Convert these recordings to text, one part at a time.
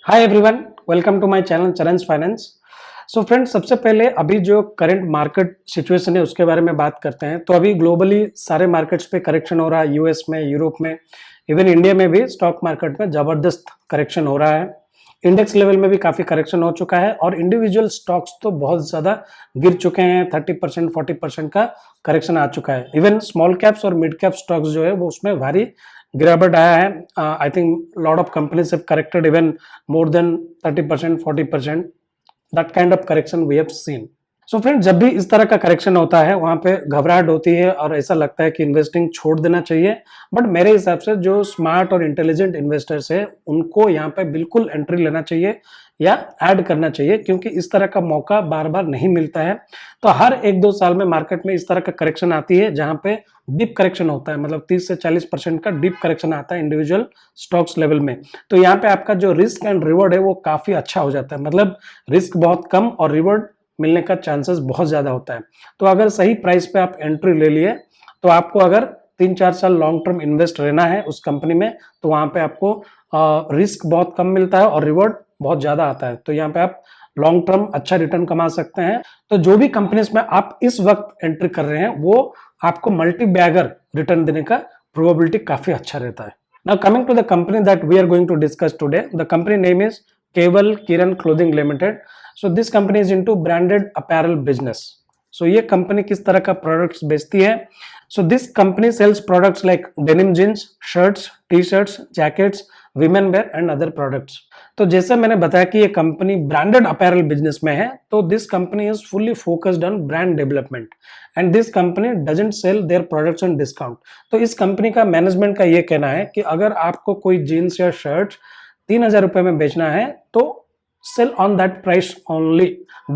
Hi everyone, welcome to my channel Charan's finance. So friends, सबसे पहले अभी जो करंट मार्केट सिचुएशन है उसके बारे में बात करते हैं। तो अभी ग्लोबली सारे मार्केट्स पे करेक्शन हो रहा है, यूएस में, यूरोप में, इवन इंडिया में भी स्टॉक मार्केट में जबरदस्त करेक्शन हो रहा है। इंडेक्स लेवल में भी काफी करेक्शन हो चुका है और इंडिविजुअल स्टॉक्स तो बहुत ज्यादा गिर चुके हैं। 30% 40% का करेक्शन आ चुका है। इवन स्मॉल कैप्स और मिड कैप स्टॉक्स जो है वो उसमें भारी गिरावट आया है। I think lot of companies have corrected even more than 30% 40%, that kind of correction we have seen. So friend, जब भी इस तरह का करेक्शन होता है वहां पे घबराहट होती है और ऐसा लगता है कि इन्वेस्टिंग छोड़ देना चाहिए। बट मेरे हिसाब से जो स्मार्ट और इंटेलिजेंट इन्वेस्टर्स है उनको यहाँ पे बिल्कुल एंट्री लेना चाहिए या ऐड करना चाहिए, क्योंकि इस तरह का मौका बार बार नहीं मिलता है। तो हर एक दो साल में मार्केट में इस तरह का करेक्शन आती है जहां पे डीप करेक्शन होता है, मतलब 30 से 40% का डीप करेक्शन आता है इंडिविजुअल स्टॉक्स लेवल में। तो यहाँ पे आपका जो रिस्क एंड रिवॉर्ड है वो काफी अच्छा हो जाता है, मतलब रिस्क बहुत कम और रिवॉर्ड मिलने का चांसेस बहुत ज्यादा होता है। तो अगर सही प्राइस पे आप एंट्री ले लिए तो आपको अगर 3-4 साल लॉन्ग टर्म इन्वेस्ट रहना है उस कंपनी में, तो वहां पे आपको रिस्क बहुत कम मिलता है और रिवॉर्ड बहुत ज्यादा आता है। तो यहाँ पे आप लॉन्ग टर्म अच्छा रिटर्न कमा सकते हैं। तो जो भी कंपनीज में आप इस वक्त एंट्री कर रहे हैं वो आपको मल्टी बैगर रिटर्न देने का प्रोबेबिलिटी काफी अच्छा रहता है। Now coming to the company that we are going to discuss today, the company name is Kewal Kiran clothing limited. So this company is into branded apparel business. सो ये कंपनी किस तरह का प्रोडक्ट्स बेचती है? So this company sells products like denim jeans, shirts, T shirts, jackets, women wear and other products. तो जैसे मैंने बताया कि ये कंपनी ब्रांडेड अपैरल बिजनेस में है, तो this company is fully focused on brand development and this company doesn't sell their products on discount. तो इस कंपनी का मैनेजमेंट का ये कहना है कि अगर आपको कोई जीन्स या शर्ट 3,000 रुपए में बेचना है तो sell on that price only.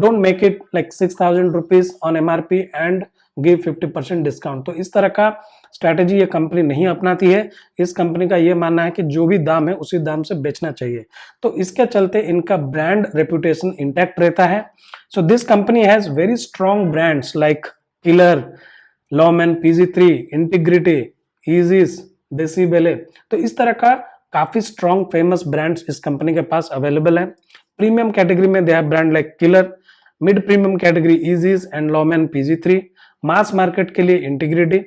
Don't make it like 6,000 rupees on MRP and give 50% discount. तो इस तरह का स्ट्रैटेजी ये कंपनी नहीं अपनाती है। इस कंपनी का ये मानना है कि जो भी दाम है उसी दाम से बेचना चाहिए। तो इसके चलते इनका ब्रांड रेपुटेशन इंटैक्ट रहता है। So this company has very strong brands like Killer, Lawman, PG3, Integrity, Easies, Desi Belle. तो इस तरह का काफी स्ट्रॉन्ग फेमस ब्रांड्स इस कंपनी के पास अवेलेबल है। प्रीमियम कैटेगरी में they have brand like Killer, mid premium category Easies and Lawman, PG3, mass market के लिए Integrity,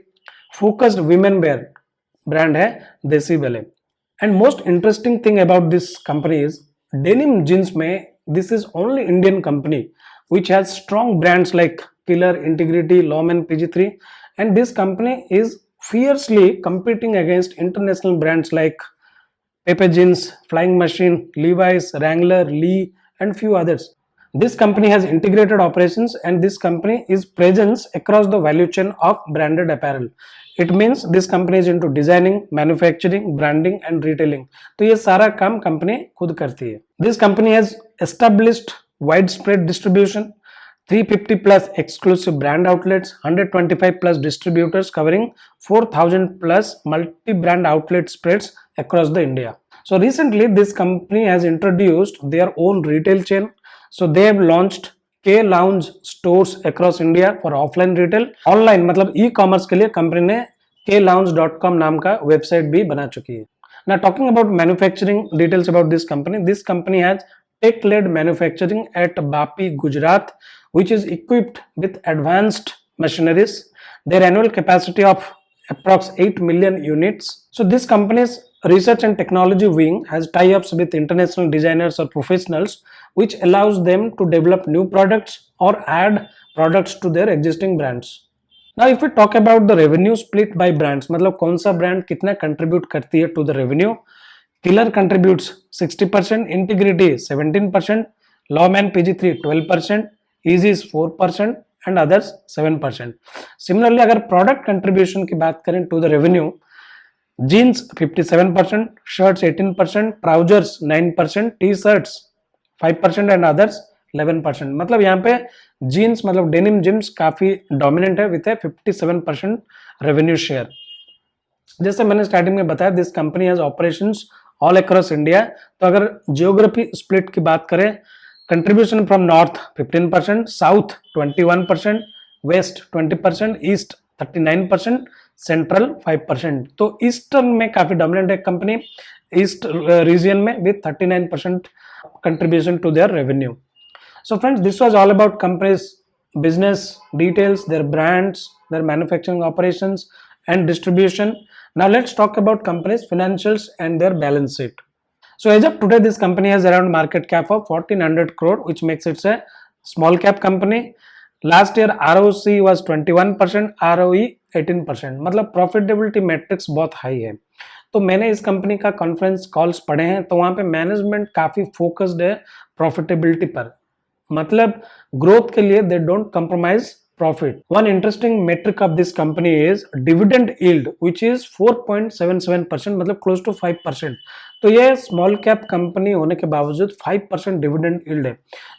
focused women wear brand है Desi Belle. And most interesting thing about this company is denim jeans में this is only Indian company which has strong brands like Killer, Integrity, Lawman, PG3, and this company is fiercely competing against international brands like Pepe Jeans, Flying Machine, Levi's, Wrangler, Lee, and few others. This company has integrated operations and this company is presence across the value chain of branded apparel. It means this company is into designing, manufacturing, branding and retailing. तो ये सारा काम company खुद करती है। This company has established widespread distribution, 350 plus exclusive brand outlets, 125 plus distributors covering 4,000 plus multi-brand outlet spreads across the India. So recently this company has introduced their own retail chain. So they have launched K Lounge stores across India for offline retail. Online मतलब e-commerce के लिए company ने klounge.com नाम का website भी बना चुकी है। Now talking about manufacturing details about this company has tech-led manufacturing at Bapi, Gujarat, which is equipped with advanced machineries. Their annual capacity of approx 8 million units. So this company's research and technology wing has tie-ups with international designers or professionals, which allows them to develop new products or add products to their existing brands. Now if we talk about the revenue split by brands, मतलब कौन सा brand कितना contribute करती है to the revenue? Killer contributes 60%, Integrity 17%, Lawman, PG3 12%, Easy 4% and others 7%. Similarly, अगर product contribution की बात करें to the revenue, jeans 57%, shirts 18%, trousers 9%, t-shirts 5% and others 11%. मतलब यहाँ पे jeans मतलब denim jeans काफी dominant है with a 57% revenue share. जैसे मैंने स्टार्टिंग में बताया this company has operations all across India. तो अगर जियोग्राफी स्प्लिट की बात करें, contribution from north 15%, south 21%, west 20%, east 39%, central 5%। तो ईस्टर्न में काफी डोमिनेंट है कंपनी ईस्ट रीजन में with 39% contribution to their revenue. So friends, this was all about companies business details, their brands, their manufacturing operations and distribution. Now let's talk about companies financials and their balance sheet. So as of today, this company has around market cap of 1400 crore, which makes it a small cap company. Last year ROC was 21%, ROE 18%. मतलब profitability metrics बहुत high है. तो मैंने इस company का conference calls पढ़े हैं, तो वहां पे मैनेजमेंट काफी फोकस्ड है प्रॉफिटेबिलिटी पर. मतलब ग्रोथ के लिए they don't compromise profit. One interesting metric of this company is dividend yield, which is 4.77%, मतलब close to 5%. तो ये स्मॉल कैप कंपनी होने के बावजूद 5% डिविडेंड यील्ड है.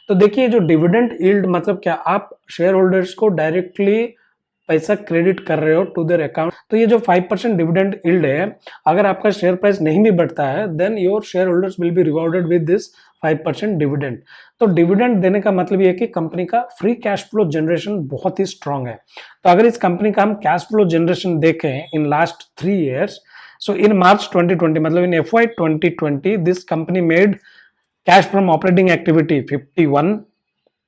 तो देखिए, जो डिविडेंड यील्ड मतलब क्या, आप शेयर होल्डर्स को डायरेक्टली पैसा क्रेडिट कर रहे हो टू देयर अकाउंट. तो ये जो 5% डिविडेंड यील्ड है, अगर आपका शेयर प्राइस नहीं भी बढ़ता है, then your shareholders will be rewarded with this 5% dividend. तो डिविडेंड देने का मतलब ये है कि कंपनी का फ्री कैश फ्लो जनरेशन बहुत ही स्ट्रांग है. तो अगर इस कंपनी का हम कैश फ्लो जनरेशन देखें in last 3 years, so in March 2020, मतलब in FY 2020, this company made cash from operating activity 51,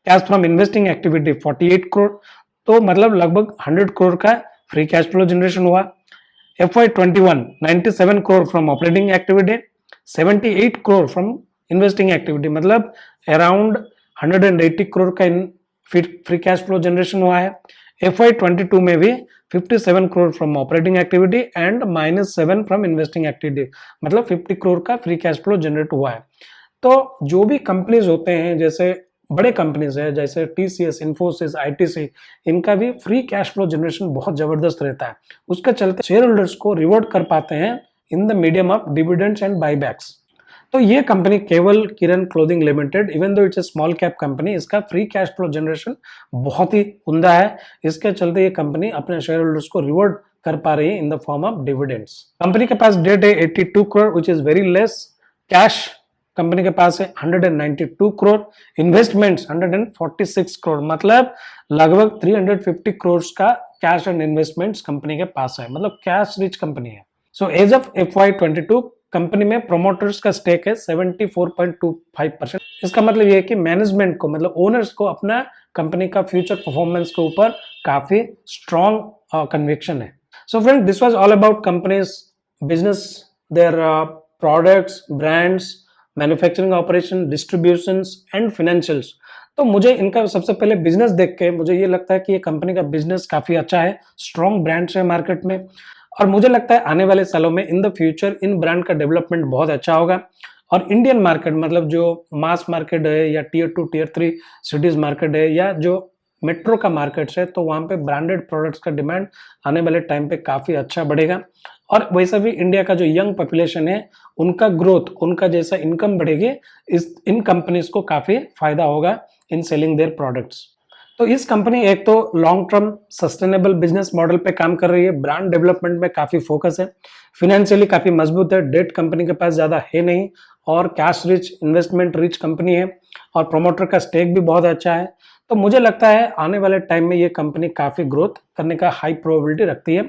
cash from investing activity 48 crore. तो मतलब लगभग 100 करोड़ का फ्री कैश फ्लो जनरेशन हुआ. FY 21 97 crore from operating activity, 78 crore from investing activity, मतलब around 180 crore का free cash flow generation हुआ है. FY 22 में भी 57 crore from operating activity and -7 from investing activity, मतलब 50 करोड़ का फ्री कैश फ्लो जनरेट हुआ है. तो जो भी कंपनीज होते हैं, जैसे बड़े कंपनीज है जैसे TCS, इन्फोसिस, ITC, इनका भी फ्री कैश फ्लो जनरेशन बहुत जबरदस्त रहता है. उसके चलते शेयर होल्डर्स को रिवॉर्ड कर पाते हैं in the medium of dividends and buybacks. तो ये company Kewal Kiran clothing limited, even though it's a small cap company, इसका फ्री कैश फ्लो जनरेशन बहुत ही उम्दा है. इसके चलते ये कंपनी अपने शेयर होल्डर्स को रिवॉर्ड कर पा रही है in the form of dividends. Company के पास डेट है 82 crore, which is very less. Cash company के पास है 192 करोड़, इन्वेस्टमेंट्स 146 करोड़, मतलब लगभग 350 करोड़ का कैश एंड इन्वेस्टमेंट्स कंपनी के पास है. मतलब कैश रिच कंपनी है. So as of FY 22 company में प्रोमोटर्स का स्टेक है 74.25%. इसका मतलब ये है कि मैनेजमेंट को, मतलब ओनर्स को अपना कंपनी का फ्यूचर परफॉर्मेंस के ऊपर काफी स्ट्रॉन्ग कन्विक्शन है. So friend, this was all about companies business, their products, brands, manufacturing operation, distributions and financials. तो मुझे इनका सबसे पहले बिजनेस देख के मुझे ये लगता है कि ये कंपनी का बिजनेस काफी अच्छा है, स्ट्रॉन्ग ब्रांड्स है मार्केट में, और मुझे लगता है आने वाले सालों में in the future in brand का डेवलपमेंट बहुत अच्छा होगा. और इंडियन मार्केट, मतलब जो मास मार्केट है या Tier 2 Tier 3 सिटीज मार्केट है या जो मेट्रो का मार्केट है, तो वहां पे ब्रांडेड प्रोडक्ट्स का डिमांड आने वाले टाइम पे काफी अच्छा बढ़ेगा. और वैसे भी इंडिया का जो यंग पॉपुलेशन है, उनका ग्रोथ, उनका जैसा इनकम बढ़ेगी, इन कंपनीज को काफी फायदा होगा इन सेलिंग देयर प्रोडक्ट्स. तो इस कंपनी एक तो long term sustainable business model पे काम कर रही है, ब्रांड डेवलपमेंट में काफी फोकस है, फाइनेंशियली काफी मजबूत है, डेट कंपनी के पास ज्यादा है नहीं, और cash rich, investment rich company है, और प्रोमोटर का स्टेक भी बहुत अच्छा है. तो मुझे लगता है आने वाले टाइम में ये कंपनी काफी ग्रोथ करने का हाई प्रोबेबिलिटी रखती है.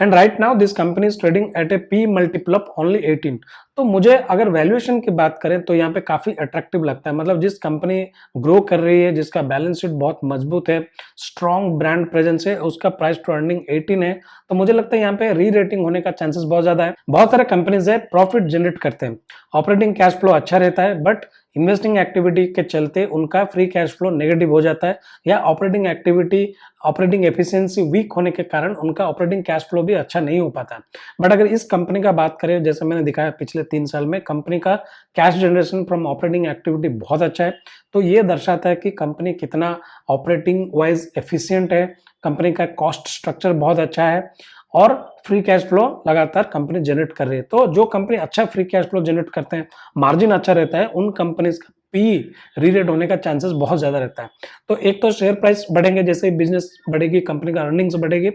And right now this company is trading at A P multiple of only 18. तो मुझे अगर वैल्यूएशन की बात करें तो यहाँ पे काफी अट्रैक्टिव लगता है. मतलब जिस कंपनी ग्रो कर रही है, जिसका बैलेंस शीट बहुत मजबूत है, स्ट्रॉन्ग ब्रांड प्रेजेंस है, उसका प्राइस टू अर्निंग 18 है, तो मुझे लगता है यहाँ पे री रेटिंग होने का चांसेस बहुत ज्यादा है. बहुत सारे कंपनीज है प्रॉफिट जनरेट करते हैं, ऑपरेटिंग कैश फ्लो अच्छा रहता है, बट इन्वेस्टिंग एक्टिविटी के चलते उनका फ्री कैश फ्लो नेगेटिव हो जाता है, या ऑपरेटिंग एफिशिएंसी वीक होने के कारण उनका ऑपरेटिंग कैश फ्लो भी अच्छा नहीं हो पाता. बट अगर इस कंपनी का बात करें, जैसे मैंने दिखाया पिछले 3 साल में कंपनी का cash generation from operating activity बहुत अच्छा है, तो ये दर्शाता है कि कंपनी कितना ऑपरेटिंग वाइज एफिशिएंट है, कंपनी का कॉस्ट स्ट्रक्चर बहुत अच्छा है, और फ्री कैश फ्लो लगातार कंपनी जनरेट कर रही है. तो जो कंपनी अच्छा फ्री कैश फ्लो जनरेट करते हैं, मार्जिन अच्छा रहता है, उन कंपनीज का पी री रेट होने का चांसेस बहुत ज्यादा रहता है. तो एक तो शेयर प्राइस बढ़ेंगे, जैसे बिजनेस बढ़ेगी, कंपनी का अर्निंग्स बढ़ेगी,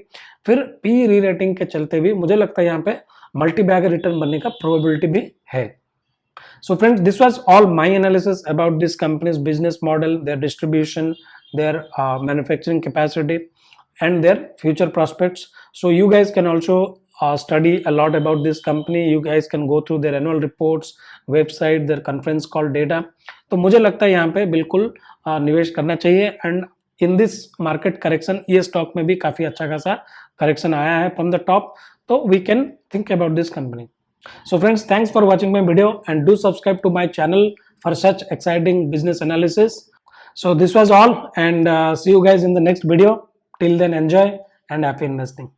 फिर पी री रेटिंग के चलते भी मुझे लगता है यहाँ पे मल्टी बैगर रिटर्न बनने का प्रोबेबिलिटी भी है. So friends, this was all my analysis about this company's business model, their distribution, their manufacturing capacity, and their future prospects. So you guys can also study a lot about this company. You guys can go through their annual reports, website, their conference call data. तो मुझे लगता है यहाँ पे बिल्कुल निवेश करना चाहिए. And in this market correction ये स्टॉक में भी काफी अच्छा खासा करेक्शन आया है फ्रॉम द टॉप, तो we can think about this company. So friends, thanks for watching my video and do subscribe to my channel for such exciting business analysis. So this was all, and see you guys in the next video. Till then, enjoy and happy investing.